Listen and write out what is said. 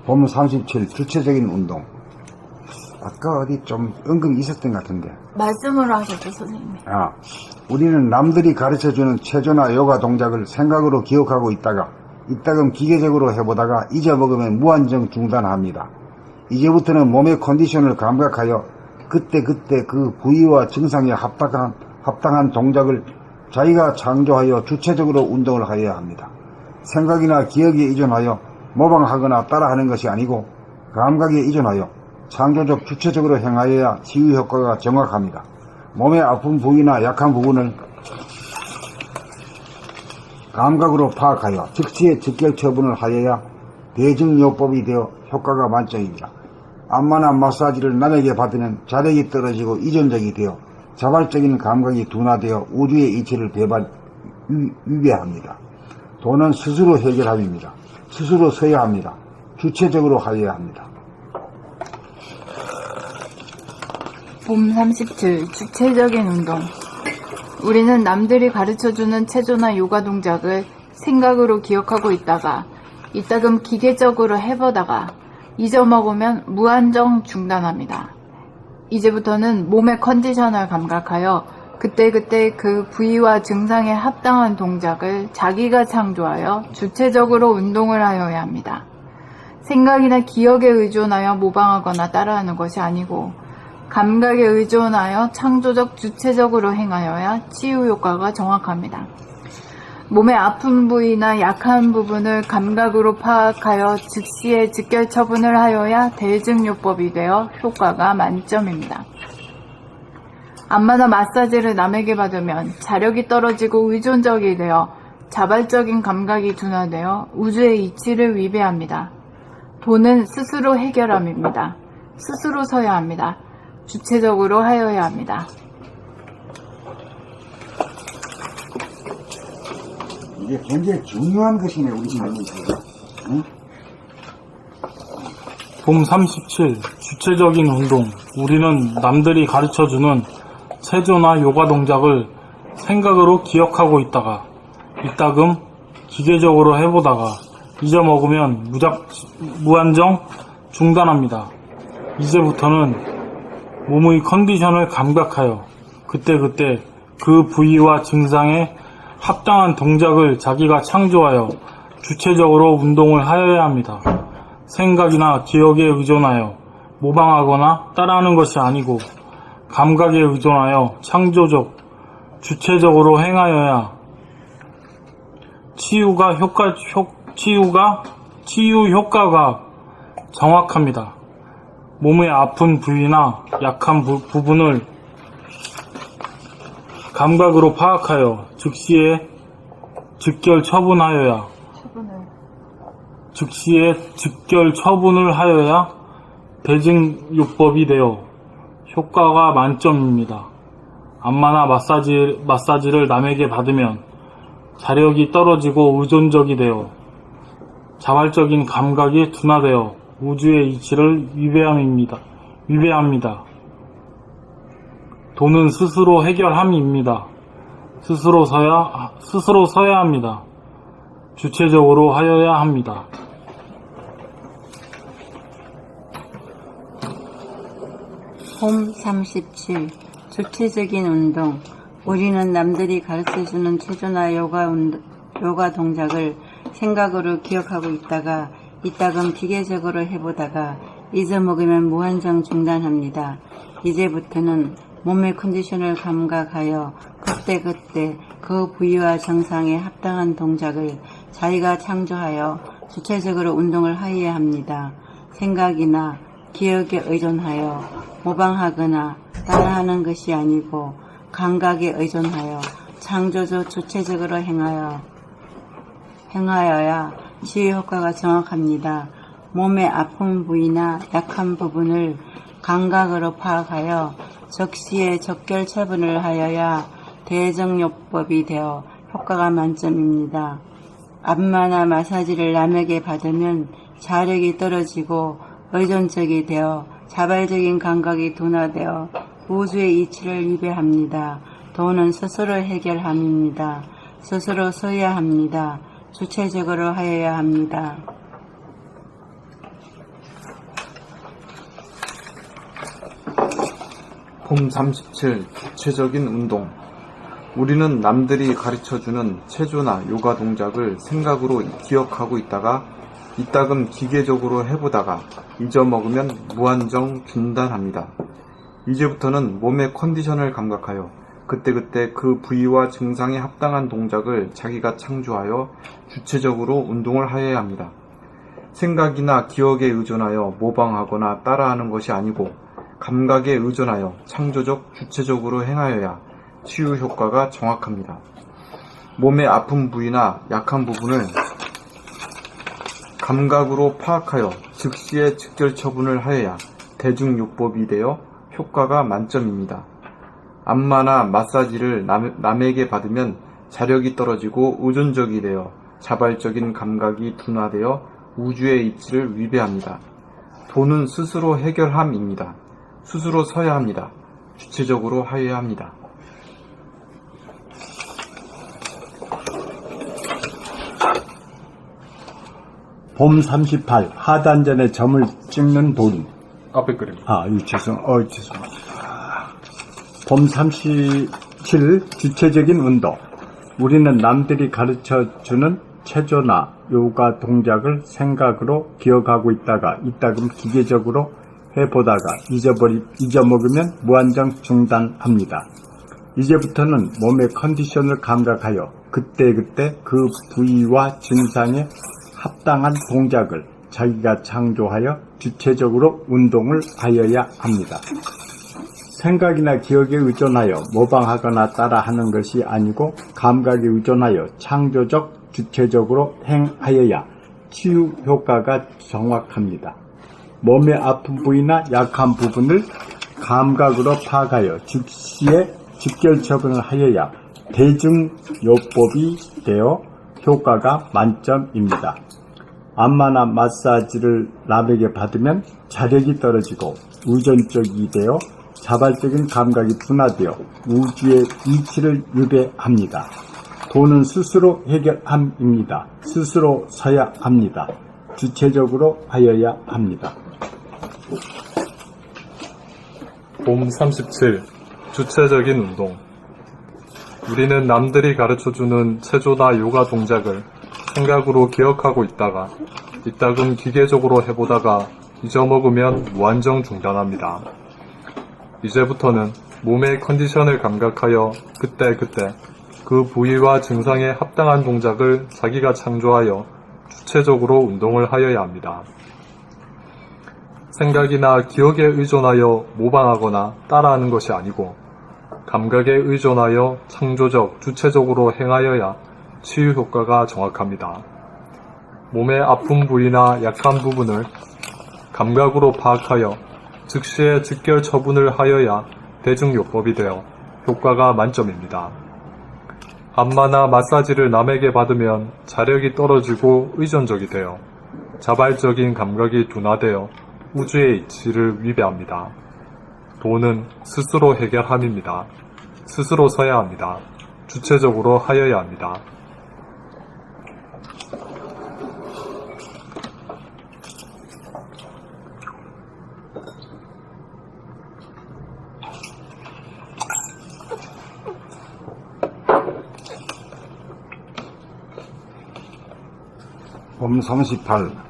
봄 37 주체적인 운동. 아까 어디 좀 은근히 있었던 것 같은데. 말씀으로 하셨죠, 선생님. 우리는 남들이 가르쳐주는 체조나 요가 동작을 생각으로 기억하고 있다가 이따금 기계적으로 해보다가 잊어먹으면 무한정 중단합니다. 이제부터는 몸의 컨디션을 감각하여 그때그때 그 부위와 증상에 합당한 동작을 자기가 창조하여 주체적으로 운동을 하여야 합니다. 생각이나 기억에 의존하여 모방하거나 따라하는 것이 아니고 감각에 의존하여 창조적 주체적으로 행하여야 치유 효과가 정확합니다. 몸의 아픈 부위나 약한 부분을 감각으로 파악하여 즉시에 즉결 처분을 하여야 대증요법이 되어 효과가 만점입니다. 안마나 마사지를 남에게 받으면 자력이 떨어지고 의존적이 되어 자발적인 감각이 둔화되어 우주의 이치를 위배합니다. 돈은 스스로 해결함입니다. 스스로 서야 합니다. 주체적으로 하여야 합니다. 봄 37 주체적인 운동. 우리는 남들이 가르쳐주는 체조나 요가 동작을 생각으로 기억하고 있다가 이따금 기계적으로 해보다가 잊어먹으면 무한정 중단합니다. 이제부터는 몸의 컨디션을 감각하여 그때그때 그 부위와 증상에 합당한 동작을 자기가 창조하여 주체적으로 운동을 하여야 합니다. 생각이나 기억에 의존하여 모방하거나 따라하는 것이 아니고 감각에 의존하여 창조적 주체적으로 행하여야 치유 효과가 정확합니다. 몸의 아픈 부위나 약한 부분을 감각으로 파악하여 즉시에 즉결 처분을 하여야 대증요법이 되어 효과가 만점입니다. 안마나 마사지를 남에게 받으면 자력이 떨어지고 의존적이 되어 자발적인 감각이 둔화되어 우주의 이치를 위배합니다. 돈은 스스로 해결함입니다. 스스로 서야 합니다. 주체적으로 하여야 합니다. 이게 굉장히 중요한 것이네, 우리 삶에서. 응? 봄 37 주체적인 운동. 우리는 남들이 가르쳐주는 체조나 요가 동작을 생각으로 기억하고 있다가 이따금 기계적으로 해보다가 잊어먹으면 무한정 중단합니다. 이제부터는 몸의 컨디션을 감각하여 그때그때 그 부위와 증상에 합당한 동작을 자기가 창조하여 주체적으로 운동을 하여야 합니다. 생각이나 기억에 의존하여 모방하거나 따라하는 것이 아니고 감각에 의존하여 창조적, 주체적으로 행하여야 치유 효과가 정확합니다. 몸의 아픈 부위나 약한 부분을 감각으로 파악하여 즉시에 즉결 처분을 하여야 대증요법이 되어 효과가 만점입니다. 안마나 마사지를 남에게 받으면 자력이 떨어지고 의존적이 되어 자발적인 감각이 둔화되어 우주의 이치를 위배합니다. 돈은 스스로 해결함입니다. 스스로 서야 합니다. 주체적으로 하여야 합니다. 봄 37 주체적인 운동. 우리는 남들이 가르쳐주는 체조나 요가 동작을 생각으로 기억하고 있다가 이따금 기계적으로 해보다가 잊어먹으면 무한정 중단합니다. 이제부터는 몸의 컨디션을 감각하여 그때그때 그 부위와 증상에 합당한 동작을 자기가 창조하여 주체적으로 운동을 하여야 합니다. 생각이나 기억에 의존하여 모방하거나 따라하는 것이 아니고 감각에 의존하여 창조적 주체적으로 행하여야 치유 효과가 정확합니다. 몸의 아픈 부위나 약한 부분을 감각으로 파악하여 즉시에 즉결 처분을 하여야 대증요법이 되어 효과가 만점입니다. 안마나 마사지를 남에게 받으면 자력이 떨어지고 의존적이 되어 자발적인 감각이 둔화되어 우주의 이치를 위배합니다. 돈은 스스로 해결함입니다. 스스로 서야 합니다. 주체적으로 하여야 합니다. 봄 37 구체적인 운동. 우리는 남들이 가르쳐주는 체조나 요가 동작을 생각으로 기억하고 있다가 이따금 기계적으로 해보다가 잊어먹으면 무한정 중단합니다. 이제부터는 몸의 컨디션을 감각하여 그때그때 그 부위와 증상에 합당한 동작을 자기가 창조하여 주체적으로 운동을 하여야 합니다. 생각이나 기억에 의존하여 모방하거나 따라하는 것이 아니고 감각에 의존하여 창조적 주체적으로 행하여야 치유 효과가 정확합니다. 몸의 아픈 부위나 약한 부분을 감각으로 파악하여 즉시에 즉결 처분을 하여야 대중요법이 되어 효과가 만점입니다. 안마나 마사지를 남에게 받으면 자력이 떨어지고 의존적이 되어 자발적인 감각이 둔화되어 우주의 이치를 위배합니다. 도는 스스로 해결함입니다. 스스로 서야 합니다. 주체적으로 하여야 합니다. 봄 38 하단전에 점을 찍는 도리. 앞에 그림. 죄송합니다. 봄 37 주체적인 운동. 우리는 남들이 가르쳐주는 체조나 요가 동작을 생각으로 기억하고 있다가 이따금 기계적으로 해보다가 잊어먹으면 무한정 중단합니다. 이제부터는 몸의 컨디션을 감각하여 그때그때 그 부위와 증상에 합당한 동작을 자기가 창조하여 주체적으로 운동을 하여야 합니다. 생각이나 기억에 의존하여 모방하거나 따라하는 것이 아니고 감각에 의존하여 창조적 주체적으로 행하여야 치유 효과가 정확합니다. 몸의 아픈 부위나 약한 부분을 감각으로 파악하여 즉시에 즉결 처분을 하여야 대중요법이 되어 효과가 만점입니다. 안마나 마사지를 남에게 받으면 자력이 떨어지고 의존적이 되어 자발적인 감각이 둔화되어 우주의 이치를 위배합니다. 도는 스스로 해결함입니다. 스스로 서야 합니다. 주체적으로 하여야 합니다. 봄 37 주체적인 운동. 우리는 남들이 가르쳐주는 체조나 요가 동작을 생각으로 기억하고 있다가 이따금 기계적으로 해보다가 잊어먹으면 무한정 중단합니다. 이제부터는 몸의 컨디션을 감각하여 그때그때 그 부위와 증상에 합당한 동작을 자기가 창조하여 주체적으로 운동을 하여야 합니다. 생각이나 기억에 의존하여 모방하거나 따라하는 것이 아니고 감각에 의존하여 창조적, 주체적으로 행하여야 치유 효과가 정확합니다. 몸의 아픈 부위나 약한 부분을 감각으로 파악하여 즉시에 즉결 처분을 하여야 대중요법이 되어 효과가 만점입니다. 안마나 마사지를 남에게 받으면 자력이 떨어지고 의존적이 되어 자발적인 감각이 둔화되어 우주의 이치를 위배합니다. 도는 스스로 해결함입니다. 스스로 서야 합니다. 주체적으로 하여야 합니다. 봄 38